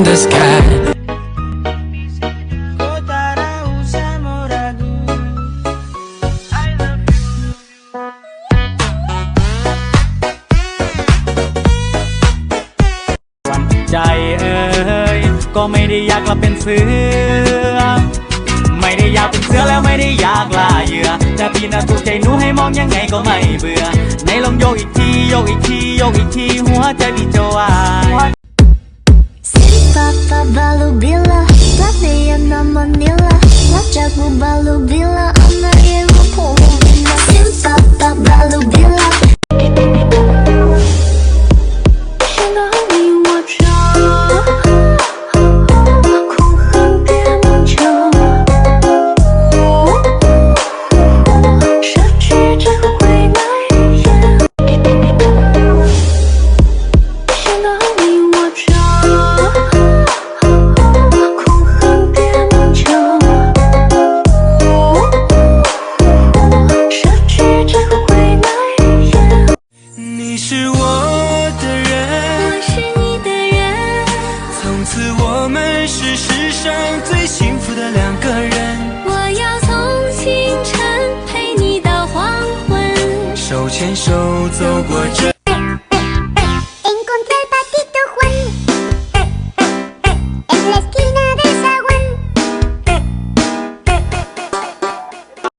in the sky. Kau tak usah ragu. I love you. สั่นใจก็ไม่ได้อยากกลับเป็นเสือไม่ได้อยากเป็นเสือแล้วไม่ได้อยากล่าเหยื่อแต่พี่น่ะถูกใจหนูให้มองยังไงก็ไม่เบื่อในลองโยกอีกทีโยกอีกทีโยกอีกทีหัวใจพี่จะวาย Папа полюбила, платные на манила, плачаку полюбила, она его полюбила. Папа полюбила. 现在你我着，空恨别梦久，失去这个回来也。现在你我着。你是我的人，我是你的人，从此我们是世上最幸福的两个人。我要从清晨陪你到黄昏，手牵手走过这